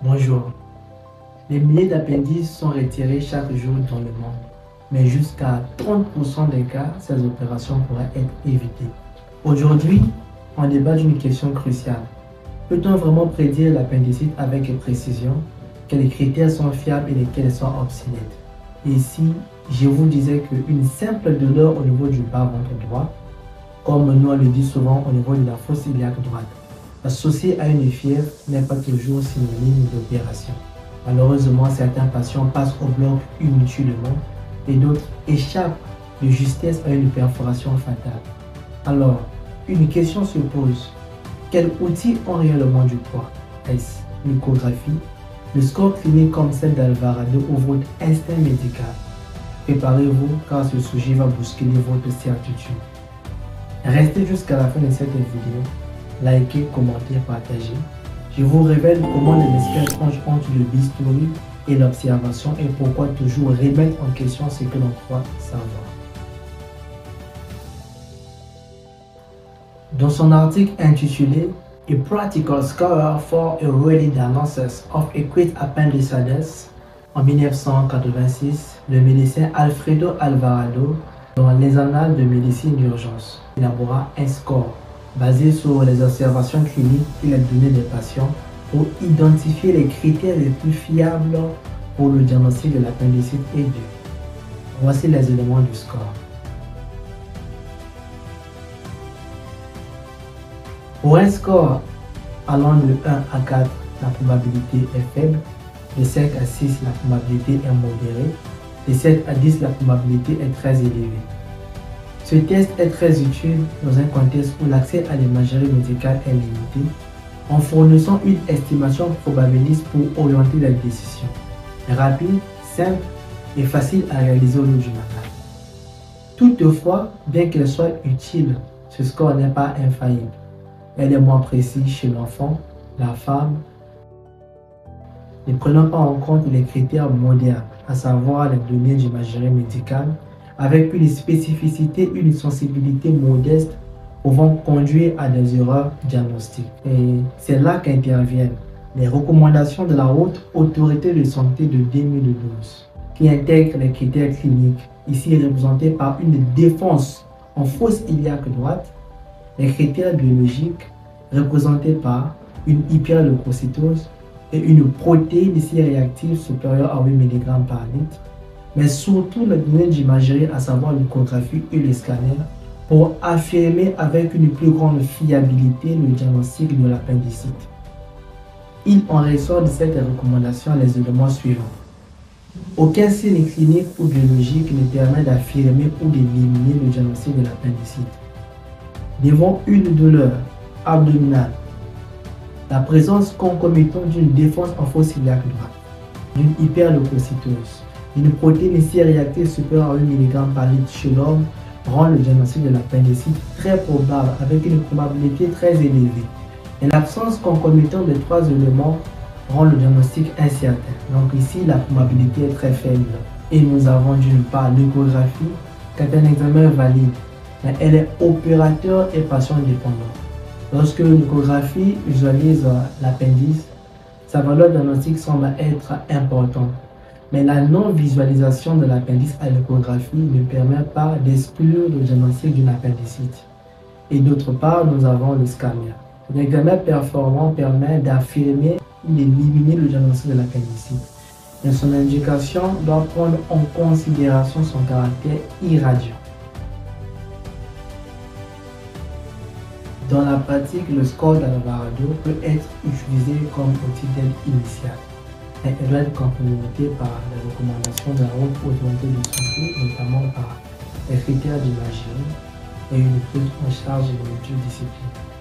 Bonjour. Les milliers d'appendices sont retirés chaque jour dans le monde, mais jusqu'à 30% des cas, ces opérations pourraient être évitées. Aujourd'hui, on débat d'une question cruciale. Peut-on vraiment prédire l'appendicite avec précision? Quels critères sont fiables et lesquels sont obsolètes? Et si je vous disais qu'une simple douleur au niveau du bas-ventre droit, comme nous on le dit souvent au niveau de la fosse iliaque droite, associée à une fièvre n'est pas toujours synonyme d'opération. Malheureusement, certains patients passent au bloc inutilement et d'autres échappent de justesse à une perforation fatale. Alors, une question se pose. Quels outils ont réellement du poids? Est-ce l'échographie, le score clinique comme celle d'Alvarado ou votre instinct médical? Préparez-vous car ce sujet va bousculer votre certitude. Restez jusqu'à la fin de cette vidéo. Likez, commentez, partagez. Je vous révèle comment les experts tranchent entre le bistouri et l'observation et pourquoi toujours remettre en question ce que l'on croit savoir. Dans son article intitulé A Practical Score for a Early Diagnosis of Acute Appendicitis en 1986, le médecin Alfredo Alvarado, dans les annales de médecine d'urgence, élabora un score basé sur les observations cliniques et les données des patients pour identifier les critères les plus fiables pour le diagnostic de l'appendicite aiguë. Voici les éléments du score. Pour un score allant de 1 à 4, la probabilité est faible, de 5 à 6, la probabilité est modérée, de 7 à 10, la probabilité est très élevée. Ce test est très utile dans un contexte où l'accès à l'imagerie médicale est limité, en fournissant une estimation probabiliste pour orienter la décision. Rapide, simple et facile à réaliser au lieu du matin. Toutefois, bien qu'elle soit utile, ce score n'est pas infaillible. Elle est moins précise chez l'enfant, la femme, ne prenant pas en compte les critères modernes, à savoir les données d'imagerie médicale, avec une spécificité, une sensibilité modeste pouvant conduire à des erreurs diagnostiques. Et c'est là qu'interviennent les recommandations de la Haute Autorité de Santé de 2012, qui intègrent les critères cliniques, ici représentés par une défense en fosse iliaque droite, les critères biologiques représentés par une hyperleucocytose et une protéine ici réactive supérieure à 8 mg par litre, mais surtout les données d'imagerie, à savoir l'échographie et le scanner, pour affirmer avec une plus grande fiabilité le diagnostic de l'appendicite. Il en ressort de cette recommandation les éléments suivants. Aucun signe clinique ou biologique ne permet d'affirmer ou d'éliminer le diagnostic de l'appendicite. Devant une douleur abdominale, la présence concomitante d'une défense en fosse iliaque droite, d'une hyperleucocytose, une protéine ici réactive supérieure à 8 mg par litre chez l'homme rend le diagnostic de l'appendicite très probable avec une probabilité très élevée. Et l'absence concomitante de trois éléments rend le diagnostic incertain. Donc ici, la probabilité est très faible. Et nous avons d'une part l'échographie, qui est un examen valide, mais elle est opérateur et patient dépendant. Lorsque l'échographie visualise l'appendice, sa valeur diagnostique semble être importante. Mais la non-visualisation de l'appendice à l'échographie ne permet pas d'exclure le diagnostic d'une appendicite. Et d'autre part, nous avons le scanner. L'examen performant permet d'affirmer ou d'éliminer le diagnostic de l'appendicite. Mais son indication doit prendre en considération son caractère irradiant. Dans la pratique, le score d'Alvarado peut être utilisé comme outil d'aide initiale. Elle doit être complémentée par les recommandations de la Haute Autorité de Santé, notamment par les critères d'imagerie et une prise en charge multidisciplinaire.